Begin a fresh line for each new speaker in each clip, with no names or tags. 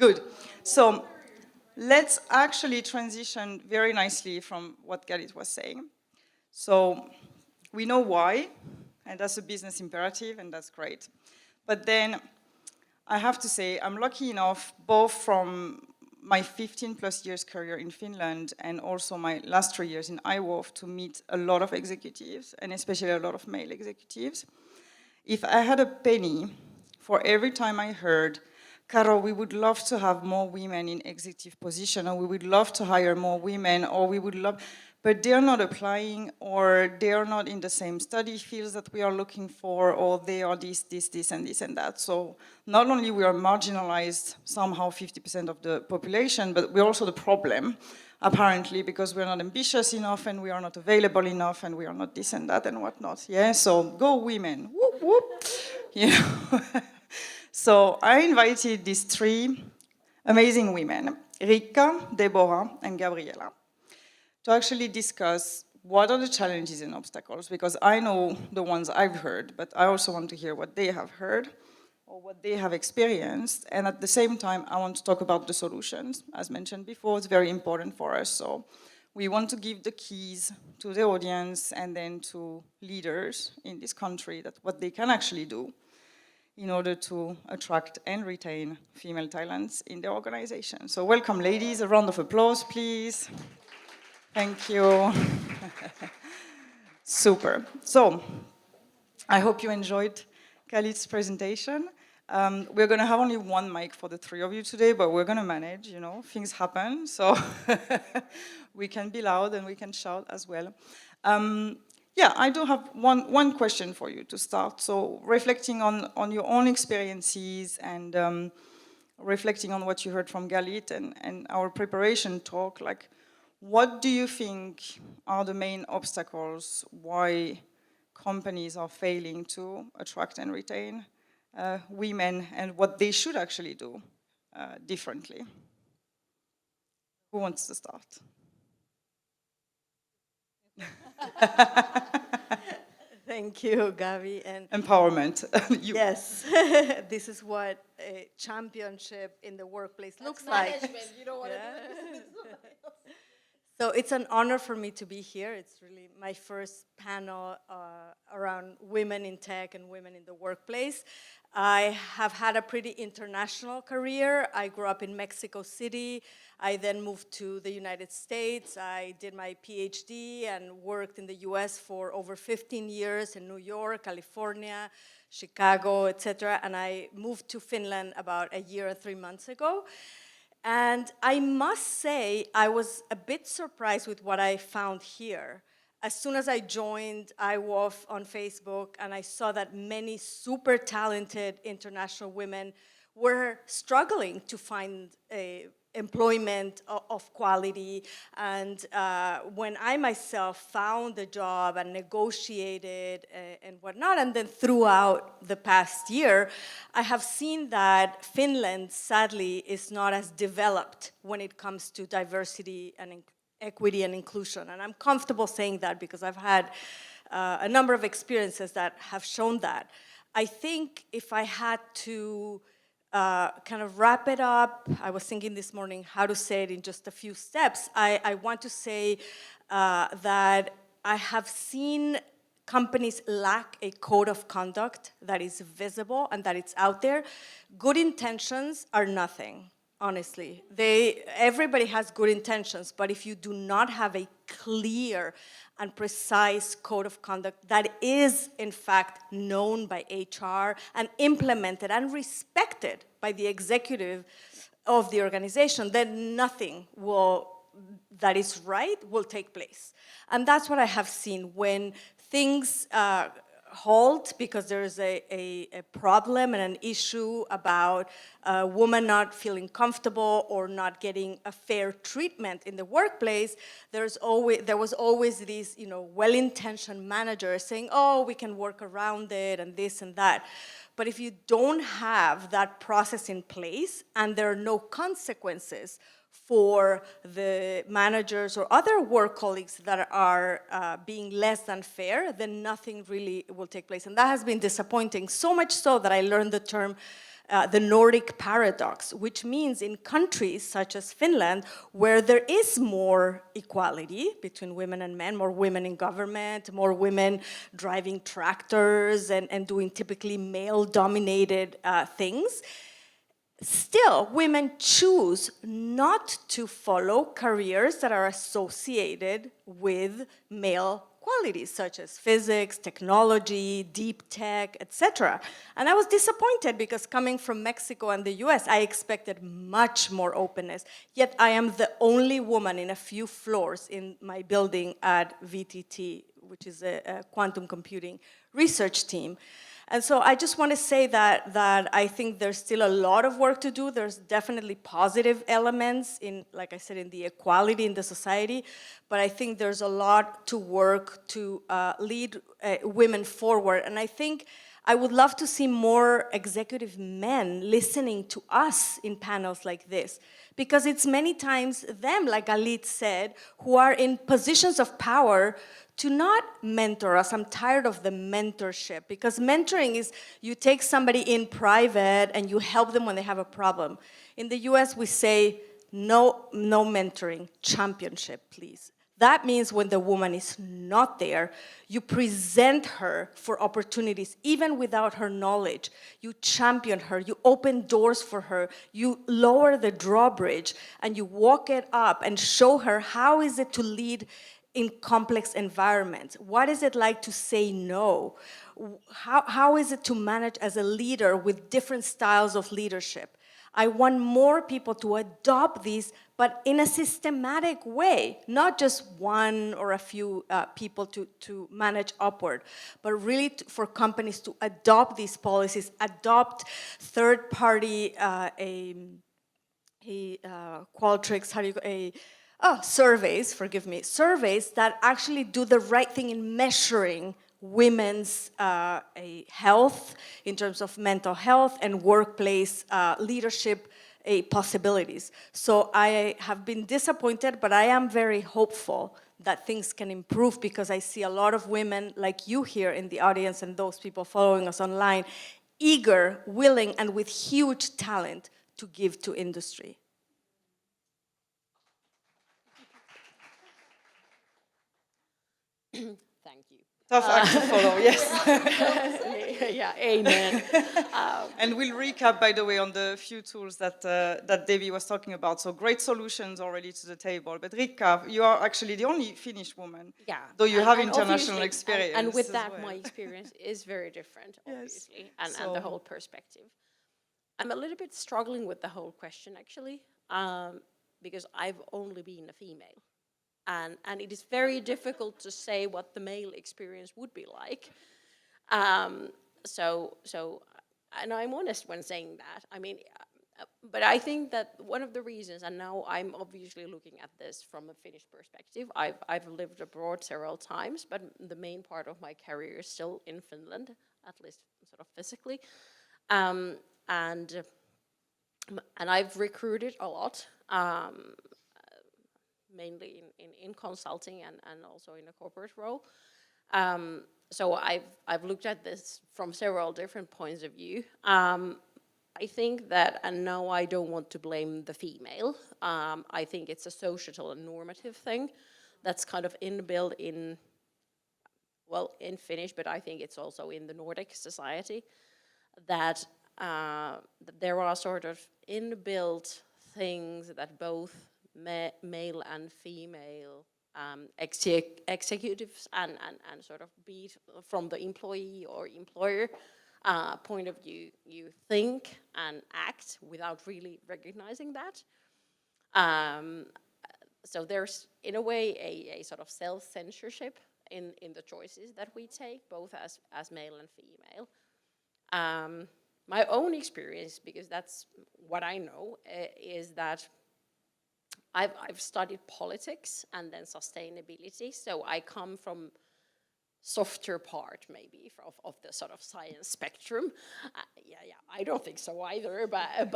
Good. So let's actually transition very nicely from what Galit was saying. So we know why, and that's a business imperative, and that's great. But then I have to say, I'm lucky enough, both from my 15 plus years career in Finland and also my last 3 years in IWOF, to meet a lot of executives, and especially a lot of male executives. If I had a penny for every time I heard, Caro, we would love to have more women in executive position, or we would love to hire more women, or we would love, but they're not applying, or they're not in the same study fields that we are looking for, or they are this, and this, and that. So not only we are marginalized, somehow 50% of the population, but we're also the problem, apparently, because we're not ambitious enough, and we are not available enough, and we are not this and that and whatnot. Yeah, so go women, whoop, whoop. You know. So I invited these 3 amazing women, Riikka, Deborah, and Gabriela, to actually discuss what are the challenges and obstacles, because I know the ones I've heard, but I also want to hear what they have heard or what they have experienced. And at the same time, I want to talk about the solutions. As mentioned before, it's very important for us. So we want to give the keys to the audience and then to leaders in this country, that what they can actually do in order to attract and retain female talents in the organization. So welcome, ladies. A round of applause, please. Thank you. Super. So I hope you enjoyed Khalid's presentation. We're going to have only one mic for the 3 of you today, but we're going to manage, you know, things happen. So we can be loud and we can shout as well. Yeah, I do have one question for you to start. So reflecting on your own experiences and reflecting on what you heard from Galit and our preparation talk, like, what do you think are the main obstacles why companies are failing to attract and retain women, and what they should actually do differently? Who wants to start?
Thank you, Gabi. And
empowerment.
yes, this is what a championship in the workplace looks like.
You don't want to do it.
So it's an honor for me to be here. It's really my first panel around women in tech and women in the workplace. I have had a pretty international career. I grew up in Mexico City. I then moved to the United States. I did my Ph.D. and worked in the US for over 15 years in New York, California, Chicago, etc. And I moved to Finland about a year and 3 months ago. And I must say, I was a bit surprised with what I found here. As soon as I joined IWOF on Facebook and I saw that many super talented international women were struggling to find employment of quality. And when I myself found a job and negotiated and whatnot, and then throughout the past year, I have seen that Finland, sadly, is not as developed when it comes to diversity and equity and inclusion. And I'm comfortable saying that because I've had a number of experiences that have shown that. I think if I had to kind of wrap it up, I was thinking this morning how to say it in just a few steps. I want to say that I have seen companies lack a code of conduct that is visible and that it's out there. Good intentions are nothing, honestly. Everybody has good intentions, but if you do not have a clear and precise code of conduct that is, in fact, known by HR and implemented and respected by the executive of the organization, then nothing that is right will take place. And that's what I have seen when things halt because there's a problem and an issue about a woman not feeling comfortable or not getting a fair treatment in the workplace. There was always these, well-intentioned managers saying, oh, we can work around it and this and that. But if you don't have that process in place and there are no consequences for the managers or other work colleagues that are being less than fair, then nothing really will take place. And that has been disappointing, so much so that I learned the term the Nordic paradox, which means in countries such as Finland, where there is more equality between women and men, more women in government, more women driving tractors and doing typically male-dominated things, still, women choose not to follow careers that are associated with male qualities, such as physics, technology, deep tech, etc. And I was disappointed because coming from Mexico and the US, I expected much more openness. Yet I am the only woman in a few floors in my building at VTT, which is a quantum computing research team. And so I just want to say that I think there's still a lot of work to do. There's definitely positive elements in, like I said, in the equality in the society, but I think there's a lot to work to lead women forward. And I think I would love to see more executive men listening to us in panels like this, because it's many times them, like Alit said, who are in positions of power to not mentor us. I'm tired of the mentorship, because mentoring is you take somebody in private and you help them when they have a problem. In the US, we say, no mentoring, championship, please. That means when the woman is not there, you present her for opportunities, even without her knowledge. You champion her, you open doors for her, you lower the drawbridge, and you walk it up and show her how is it to lead in complex environments. What is it like to say no? How is it to manage as a leader with different styles of leadership? I want more people to adopt these, but in a systematic way, not just one or a few people to manage upward, but really for companies to adopt these policies, adopt third-party Qualtrics, surveys, forgive me, surveys that actually do the right thing in measuring women's health in terms of mental health and workplace leadership possibilities. So I have been disappointed, but I am very hopeful that things can improve, because I see a lot of women like you here in the audience and those people following us online, eager, willing, and with huge talent to give to industry.
Thank you.
Tough act to follow, yes.
Yeah, amen.
And we'll recap, by the way, on the few tools that Debbie was talking about. So great solutions already to the table. But Riikka, you are actually the only Finnish woman,
Yeah.
though you have
and
international experience.
And with
as
that,
well.
my experience is very different, obviously, and
So-
the whole perspective. I'm a little bit struggling with the whole question, actually, because I've only been a female. And it is very difficult to say what the male experience would be like. And I'm honest when saying that. I mean, but I think that one of the reasons, and now I'm obviously looking at this from a Finnish perspective, I've lived abroad several times, but the main part of my career is still in Finland, at least sort of physically. And I've recruited a lot, mainly in consulting and also in a corporate role. So I've looked at this from several different points of view. I think that, and now I don't want to blame the female, I think it's a societal and normative thing that's kind of inbuilt in Finnish, but I think it's also in the Nordic society, that there are sort of inbuilt things that both male and female executives and sort of be it from the employee or employer point of view, you think and act without really recognizing that. So there's, in a way, a sort of self-censorship in the choices that we take, both as male and female. My own experience, because that's what I know, is that I've studied politics and then sustainability, so I come from softer part maybe of the sort of science spectrum. I don't think so either, but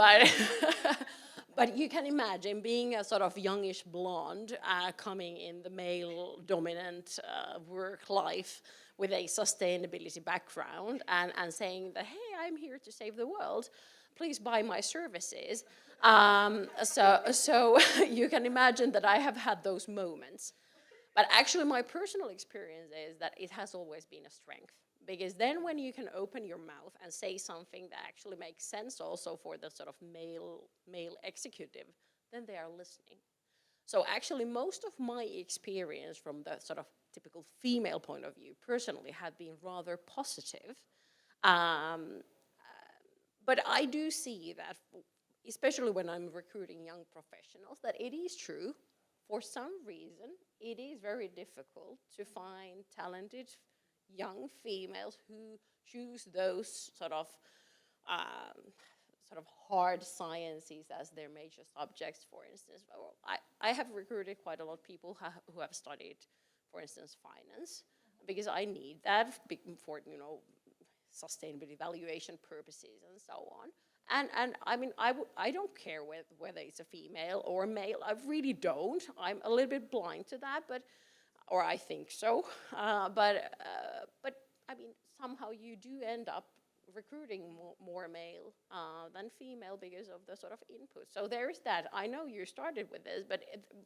but you can imagine being a sort of youngish blonde coming in the male dominant work life with a sustainability background and saying that, hey, I'm here to save the world. please buy my services. So you can imagine that I have had those moments. But actually my personal experience is that it has always been a strength. Because then when you can open your mouth and say something that actually makes sense also for the sort of male executive, then they are listening. So actually most of my experience from the sort of typical female point of view personally have been rather positive. But I do see that, especially when I'm recruiting young professionals, that it is true. For some reason, it is very difficult to find talented young females who choose those sort of hard sciences as their major subjects, for instance. I have recruited quite a lot of people who have studied, for instance, finance, because I need that for, sustainability evaluation purposes and so on. And I mean, I don't care whether it's a female or a male. I really don't. I'm a little bit blind to that, or I think so. But I mean, somehow you do end up recruiting more male than female because of the sort of input. So there is that. I know you started with this,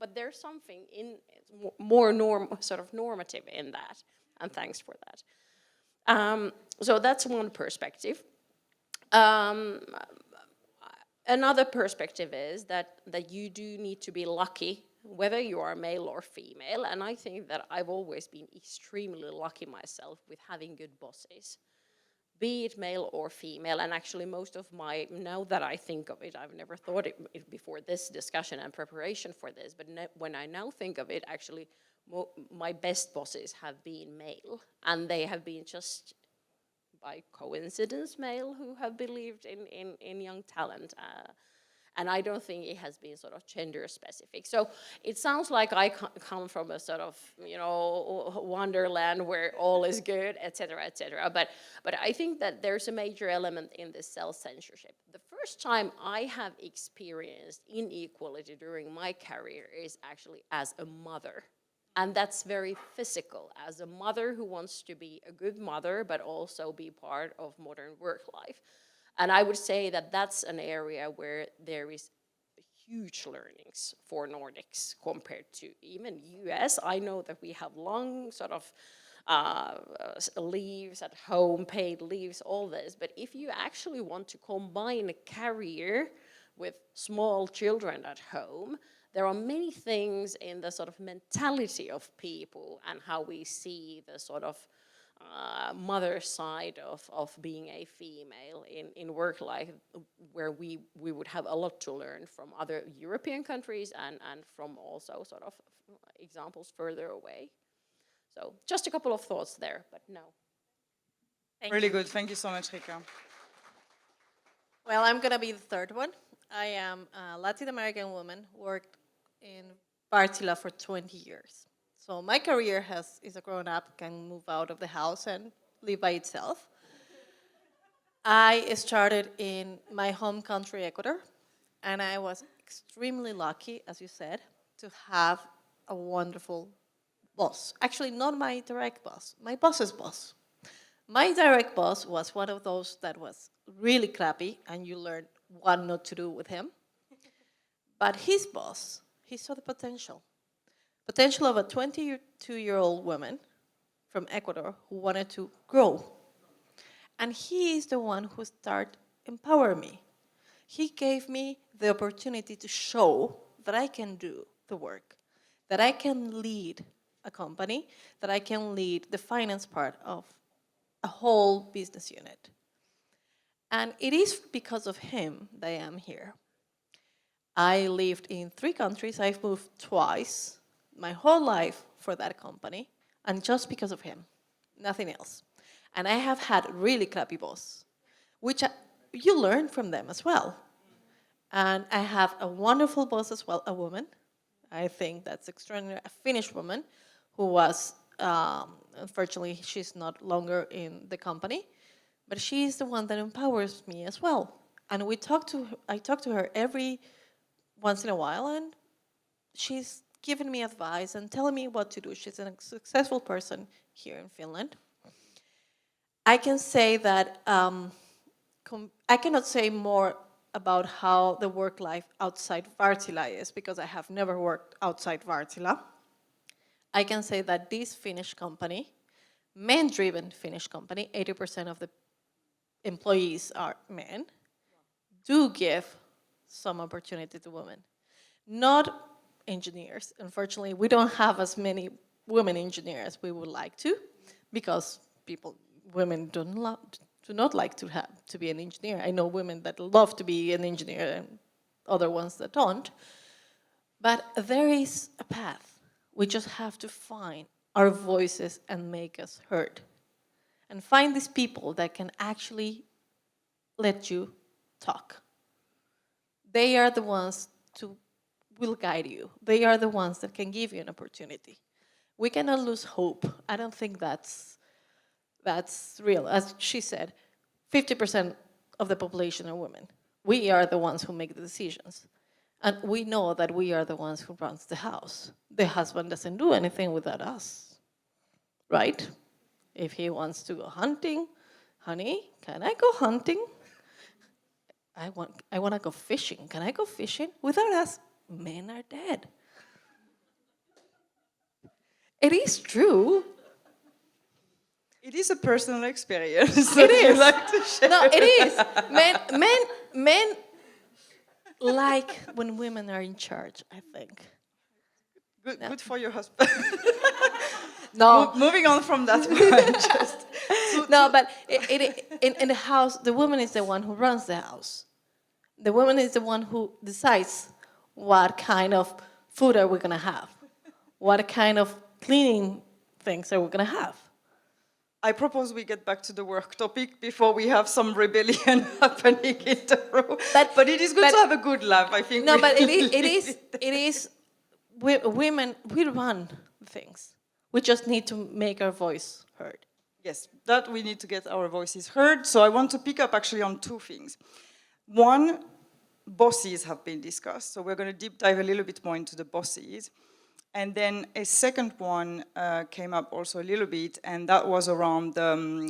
but there's something more normative in that. And thanks for that. So that's one perspective. Another perspective is that you do need to be lucky, whether you are male or female, and I think that I've always been extremely lucky myself with having good bosses, be it male or female. And actually most of now that I think of it, I've never thought it before this discussion and preparation for this, but when I now think of it, actually my best bosses have been male, and they have been just by coincidence male who have believed in young talent. And I don't think it has been sort of gender specific. So it sounds like I come from a sort of, wonderland where all is good, et cetera, et cetera. But I think that there's a major element in this self-censorship. The first time I have experienced inequality during my career is actually as a mother. And that's very physical, as a mother who wants to be a good mother, but also be part of modern work life. And I would say that that's an area where there is huge learnings for Nordics compared to even US. I know that we have long sort of leaves at home, paid leaves, all this. But if you actually want to combine a career with small children at home, there are many things in the sort of mentality of people and how we see the sort of mother side of being a female in work life, where we would have a lot to learn from other European countries and from also sort of examples further away. So just a couple of thoughts there, but no.
Really good. Thank you so much, Riikka.
Well, I'm going to be the third one. I am a Latin American woman, worked in Wärtsilä for 20 years. So my career is a grown-up, can move out of the house and live by itself. I started in my home country, Ecuador, and I was extremely lucky, as you said, to have a wonderful boss. Actually, not my direct boss, my boss's boss. My direct boss was one of those that was really crappy, and you learned what not to do with him. But his boss, he saw the potential of a 22-year-old woman from Ecuador who wanted to grow. And he is the one who started empowering me. He gave me the opportunity to show that I can do the work, that I can lead a company, that I can lead the finance part of a whole business unit. And it is because of him that I am here. I lived in 3 countries. I've moved twice my whole life for that company, and just because of him, nothing else. And I have had really crappy boss, which you learn from them as well. And I have a wonderful boss as well, a woman. I think that's extraordinary, a Finnish woman who was, unfortunately, she's not longer in the company, but she's the one that empowers me as well. And I talk to her every once in a while, and she's giving me advice and telling me what to do. She's a successful person here in Finland. I can say that I cannot say more about how the work life outside Wärtsilä is because I have never worked outside Wärtsilä. I can say that this Finnish company, men-driven Finnish company, 80% of the employees are men, do give some opportunity to women. Not engineers. Unfortunately, we don't have as many women engineers as we would like to because women do not like to be an engineer. I know women that love to be an engineer and other ones that don't. But there is a path. We just have to find our voices and make us heard. And find these people that can actually let you talk. They are the ones who will guide you. They are the ones that can give you an opportunity. We cannot lose hope. I don't think that's real. As she said, 50% of the population are women. We are the ones who make the decisions. And we know that we are the ones who runs the house. The husband doesn't do anything without us, right? If he wants to go hunting, honey, can I go hunting? I want to go fishing. Can I go fishing? Without us, men are dead. It is true.
It is a personal experience.
It is.
You like to share.
No, it is. Men like when women are in charge, I think.
Good for your husband.
No.
Moving on from that one.
No, but in the house, the woman is the one who runs the house. The woman is the one who decides what kind of food are we going to have, what kind of cleaning things are we going to have.
I propose we get back to the work topic before we have some rebellion happening in the room. But it is good to have a good laugh, I think.
No, but it is. Women, we run things. We just need to make our voice heard.
Yes, that we need to get our voices heard. So I want to pick up actually on two things. One, bosses have been discussed. So we're going to deep dive a little bit more into the bosses. And then a second one came up also a little bit, and that was around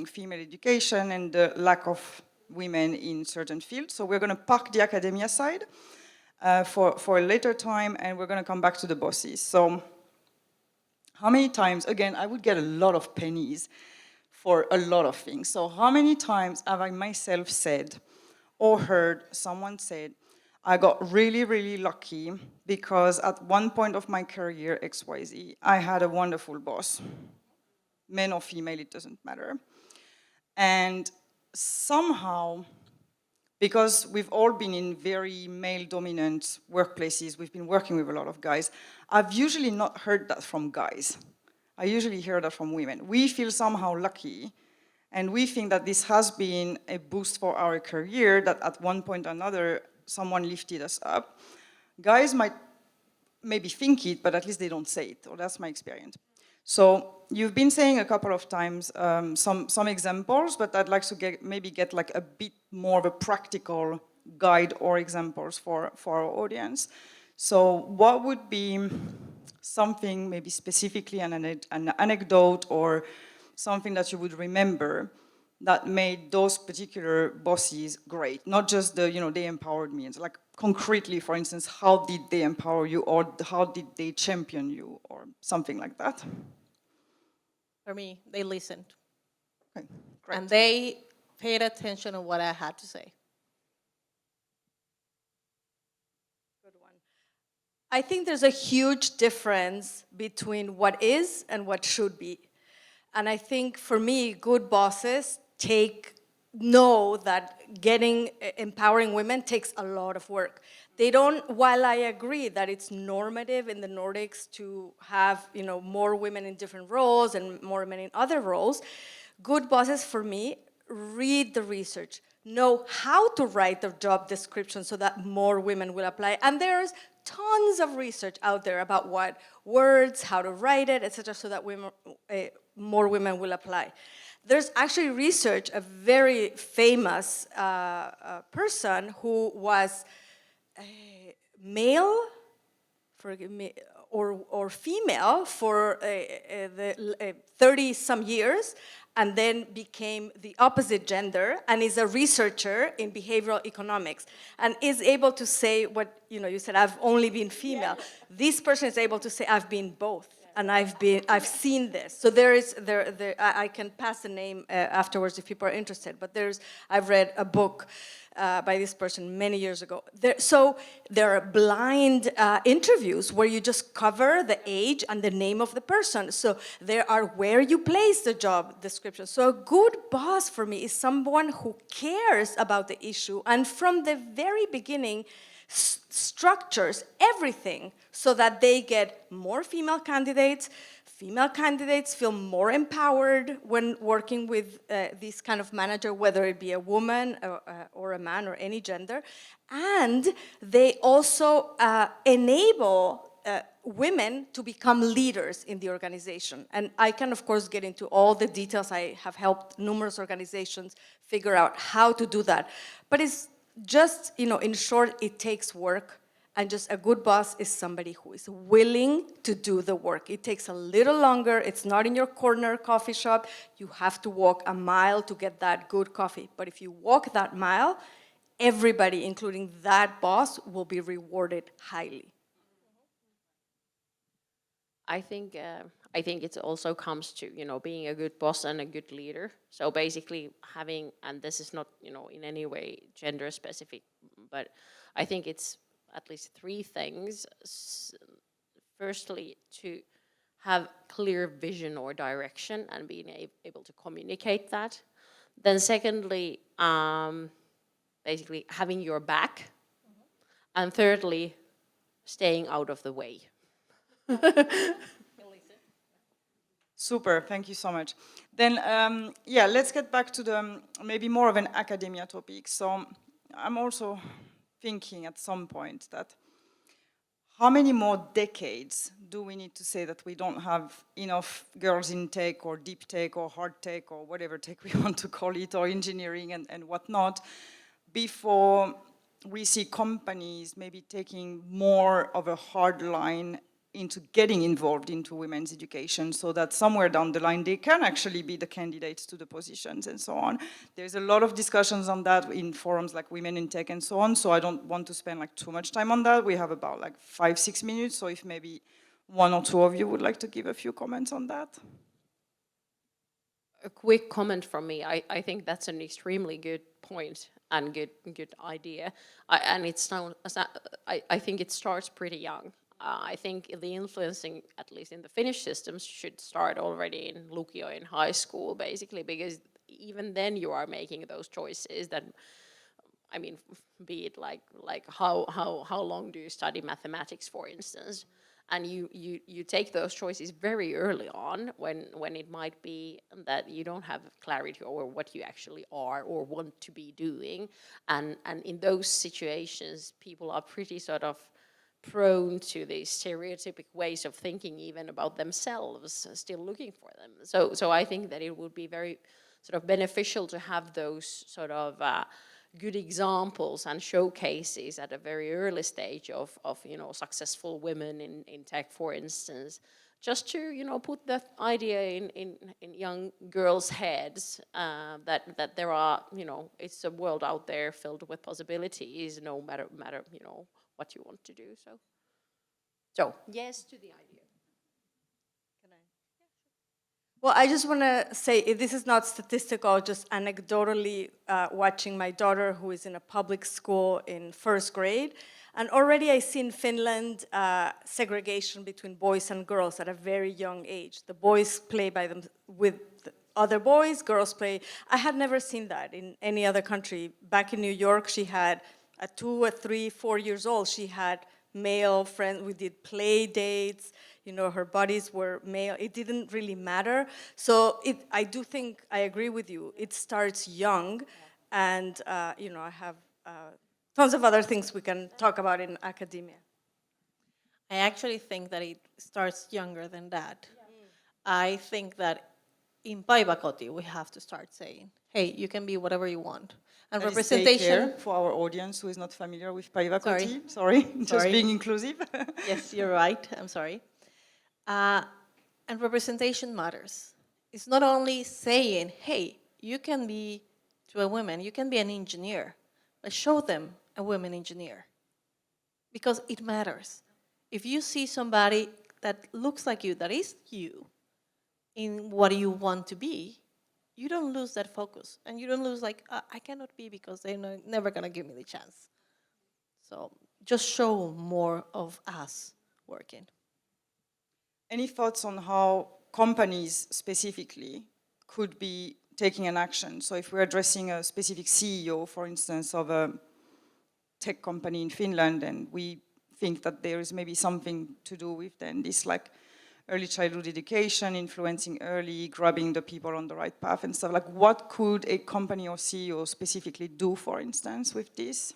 female education and the lack of women in certain fields. So we're going to park the academia side for a later time, and we're going to come back to the bosses. So how many times, again, I would get a lot of pennies for a lot of things. So how many times have I myself said or heard someone said, I got really, really lucky because at one point of my career, XYZ, I had a wonderful boss. Men or female, it doesn't matter. And somehow, because we've all been in very male-dominant workplaces, we've been working with a lot of guys, I've usually not heard that from guys. I usually hear that from women. We feel somehow lucky, and we think that this has been a boost for our career, that at one point or another, someone lifted us up. Guys might maybe think it, but at least they don't say it, or that's my experience. So you've been saying a couple of times some examples, but I'd like to maybe get like a bit more of a practical guide or examples for our audience. So what would be something, maybe specifically an anecdote or something that you would remember that made those particular bosses great? Not just the, they empowered me. It's like concretely, for instance, how did they empower you, or how did they champion you, or something like that?
For me, they listened.
Okay, great.
And they paid attention to what I had to say.
Good one. I think there's a huge difference between what is and what should be. And I think for me, good bosses know that empowering women takes a lot of work. They don't, while I agree that it's normative in the Nordics to have, more women in different roles and more men in other roles, good bosses for me read the research, know how to write the job description so that more women will apply. And there's tons of research out there about what words, how to write it, etc., so that more women will apply. There's actually research, a very famous person who was male, forgive me, or female for the 30-some years, and then became the opposite gender, and is a researcher in behavioral economics, and is able to say what, you said, I've only been female. Yeah. This person is able to say, I've been both. And I've seen this. So I can pass the name afterwards if people are interested. But I've read a book by this person many years ago. So there are blind interviews where you just cover the age and the name of the person. So there are where you place the job description. So a good boss for me is someone who cares about the issue, and from the very beginning structures everything so that they get more female candidates. Female candidates feel more empowered when working with this kind of manager, whether it be a woman or a man or any gender. And they also enable women to become leaders in the organization. And I can, of course, get into all the details. I have helped numerous organizations figure out how to do that. But it's just, in short, it takes work, and just a good boss is somebody who is willing to do the work. It takes a little longer. It's not in your corner coffee shop. You have to walk a mile to get that good coffee. But if you walk that mile, everybody, including that boss, will be rewarded highly.
I think it also comes to, being a good boss and a good leader. So basically having, and this is not, in any way gender specific, but I think it's at least three things. Firstly, to have clear vision or direction and being able to communicate that. Then secondly, basically having your back. And thirdly, staying out of the way.
Super, thank you so much. Then, let's get back to the maybe more of an academia topic. So I'm also thinking at some point that how many more decades do we need to say that we don't have enough girls in tech or deep tech or hard tech or whatever tech we want to call it, or engineering and whatnot, before we see companies maybe taking more of a hard line into getting involved into women's education, so that somewhere down the line they can actually be the candidates to the positions and so on. There's a lot of discussions on that in forums like Women in Tech and so on, so I don't want to spend too much time on that. We have about 5-6 minutes, so if maybe one or two of you would like to give a few comments on that.
A quick comment from me. I think that's an extremely good point and good idea. I think it starts pretty young. I think the influencing, at least in the Finnish systems, should start already in lukio, in high school, basically, because even then you are making those choices that, be it like how long do you study mathematics, for instance, and you take those choices very early on when it might be that you don't have clarity over what you actually are or want to be doing, and in those situations people are pretty sort of prone to these stereotypic ways of thinking even about themselves, still looking for them. So I think that it would be very sort of beneficial to have those sort of good examples and showcases at a very early stage of successful women in tech, for instance, just to put that idea in young girls' heads that there are it's a world out there filled with possibilities, no matter what you want to do. So yes to the idea.
Can I? Well, I just want to say, this is not statistical, just anecdotally watching my daughter, who is in a public school in first grade. And already I see in Finland segregation between boys and girls at a very young age. The boys play by them with other boys, girls play. I had never seen that in any other country. Back in New York, she had at 2 or 3, 4 years old, she had male friends. We did play dates. Her bodies were male. It didn't really matter. So I do think, I agree with you, it starts young. And, I have tons of other things we can talk about in academia.
I actually think that it starts younger than that. I think that in Päiväkoti, we have to start saying, hey, you can be whatever you want. And
That is
representation,
daycare for our audience who is not familiar with Päiväkoti.
Sorry.
Just
Sorry.
being inclusive.
yes, you're right, I'm sorry. And representation matters. It's not only saying, hey, you can be, to a woman, you can be an engineer, but show them a woman engineer. Because it matters. If you see somebody that looks like you, that is you, in what you want to be, you don't lose that focus. And you don't lose like, I cannot be because they're never gonna give me the chance. So just show more of us working.
Any thoughts on how companies specifically could be taking an action? So if we're addressing a specific CEO, for instance, of a tech company in Finland, and we think that there is maybe something to do with then this like early childhood education, influencing early, grabbing the people on the right path and stuff, like what could a company or CEO specifically do, for instance, with this?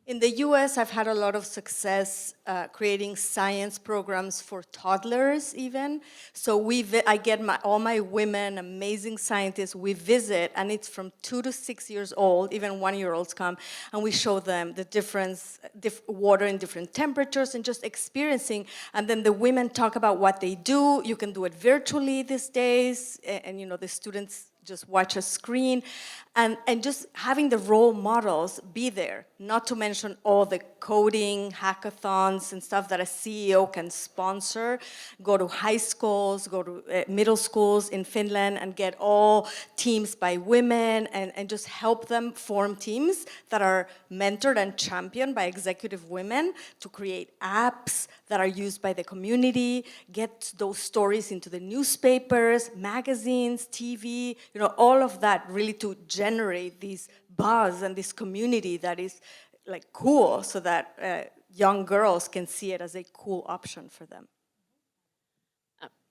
In the US, I've had a lot of success creating science programs for toddlers even. So I get all my women, amazing scientists, we visit, and it's from 2 to 6 years old, even 1-year-olds come, and we show them the difference, water in different temperatures and just experiencing. And then the women talk about what they do. You can do it virtually these days, and you know, the students just watch a screen, and just having the role models be there, not to mention all the coding, hackathons and stuff that a CEO can sponsor, go to high schools, go to middle schools in Finland and get all teams by women and just help them form teams that are mentored and championed by executive women to create apps that are used by the community, get those stories into the newspapers, magazines, TV, you know, all of that really to generate this buzz and this community that is like cool so that young girls can see it as a cool option for them.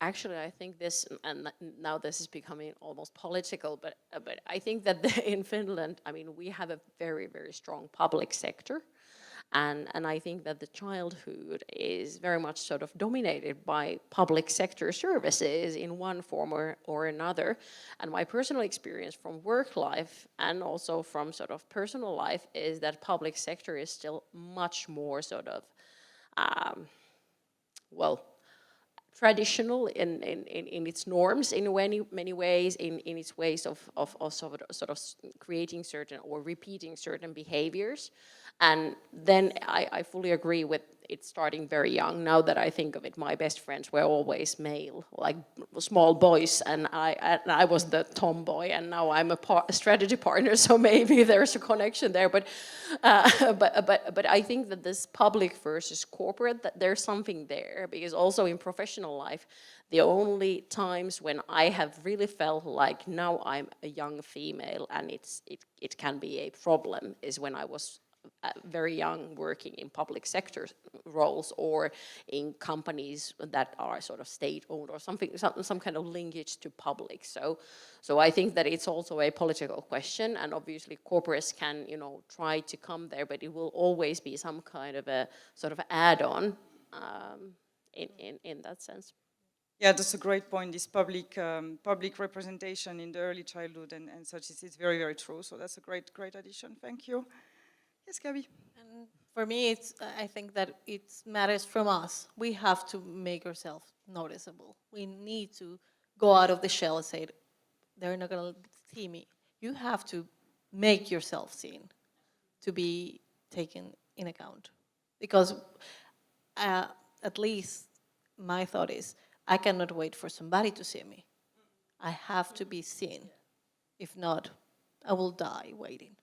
Actually, I think this, and now this is becoming almost political, but I think that in Finland, I mean, we have a very, very strong public sector. And I think that the childhood is very much sort of dominated by public sector services in one form or another. And my personal experience from work life and also from sort of personal life is that public sector is still much more sort of, traditional in its norms in many ways, in its ways of sort of creating certain or repeating certain behaviors. And then I fully agree with it starting very young. Now that I think of it, my best friends were always male, like small boys, and I was the tomboy, and now I'm a strategy partner, so maybe there's a connection there. But I think that this public versus corporate, that there's something there, because also in professional life, the only times when I have really felt like now I'm a young female and it can be a problem is when I was very young, working in public sector roles or in companies that are sort of state-owned or some kind of linkage to public. So I think that it's also a political question, and obviously corporates can, you know, try to come there, but it will always be some kind of a sort of add-on in that sense.
Yeah, that's a great point. This public representation in the early childhood and such is very, very true. So that's a great addition. Thank you. Yes, Gabi.
And for me, I think that it matters from us. We have to make ourselves noticeable. We need to go out of the shell and say, they're not going to see me. You have to make yourself seen to be taken in account. Because at least my thought is, I cannot wait for somebody to see me. I have to be seen. If not, I will die waiting.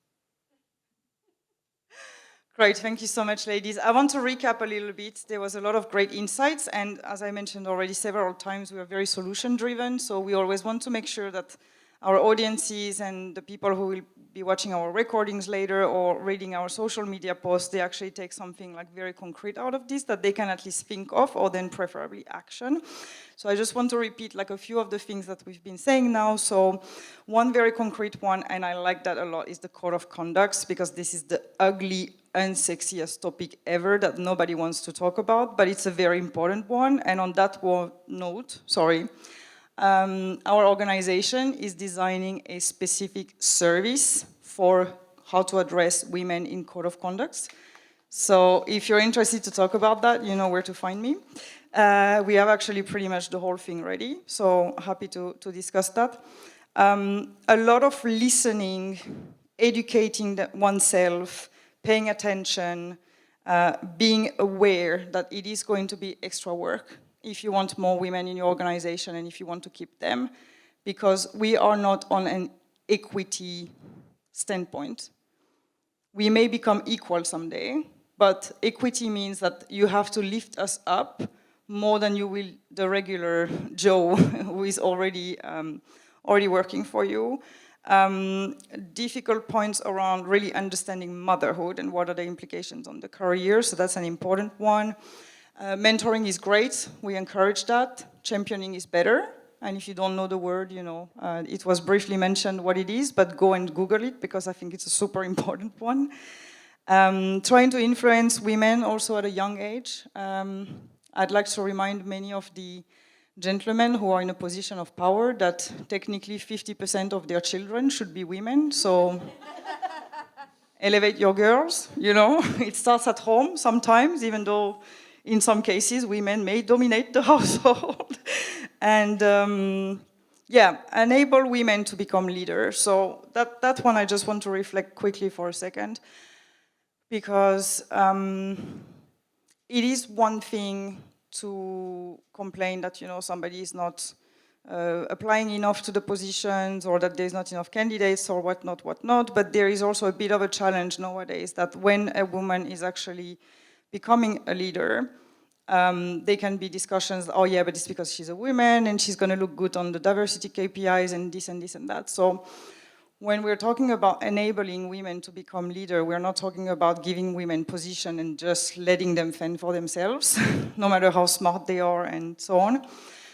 Great, thank you so much, ladies. I want to recap a little bit. There was a lot of great insights, and as I mentioned already several times, we are very solution-driven, so we always want to make sure that our audiences and the people who will be watching our recordings later or reading our social media posts, they actually take something like very concrete out of this that they can at least think of or then preferably action. So I just want to repeat like a few of the things that we've been saying now. So one very concrete one, and I like that a lot, is the code of conducts, because this is the ugly, unsexiest topic ever that nobody wants to talk about, but it's a very important one. And on that note, our organization is designing a specific service for how to address women in code of conduct. So if you're interested to talk about that, you know where to find me. We have actually pretty much the whole thing ready, so happy to discuss that. A lot of listening, educating oneself, paying attention, being aware that it is going to be extra work if you want more women in your organization and if you want to keep them, because we are not on an equity standpoint. We may become equal someday, but equity means that you have to lift us up more than you will the regular Joe who is already working for you. Difficult points around really understanding motherhood and what are the implications on the career, so that's an important one. Mentoring is great, we encourage that. Championing is better, and if you don't know the word, you know, it was briefly mentioned what it is, but go and Google it because I think it's a super important one. Trying to influence women also at a young age. I'd like to remind many of the gentlemen who are in a position of power that technically 50% of their children should be women, so elevate your girls, you know. It starts at home sometimes, even though in some cases women may dominate the household. And yeah, enable women to become leaders. So that one I just want to reflect quickly for a second, because it is one thing to complain that, you know, somebody is not applying enough to the positions, or that there's not enough candidates, or whatnot, but there is also a bit of a challenge nowadays that when a woman is actually becoming a leader, there can be discussions, oh yeah, but it's because she's a woman and she's gonna look good on the diversity KPIs and this and this and that. So when we're talking about enabling women to become leader, we're not talking about giving women position and just letting them fend for themselves, no matter how smart they are and so on.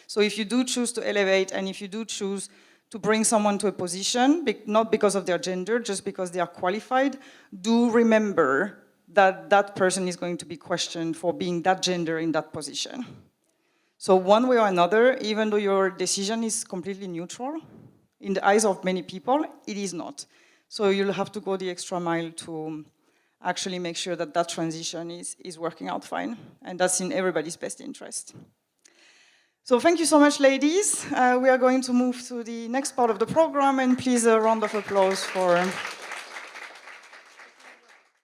So if you do choose to elevate, and if you do choose to bring someone to a position, not because of their gender, just because they are qualified, do remember that that person is going to be questioned for being that gender in that position. So one way or another, even though your decision is completely neutral, in the eyes of many people, it is not. So you'll have to go the extra mile to actually make sure that that transition is working out fine. And that's in everybody's best interest. So thank you so much, ladies. We are going to move to the next part of the program, and please a round of applause for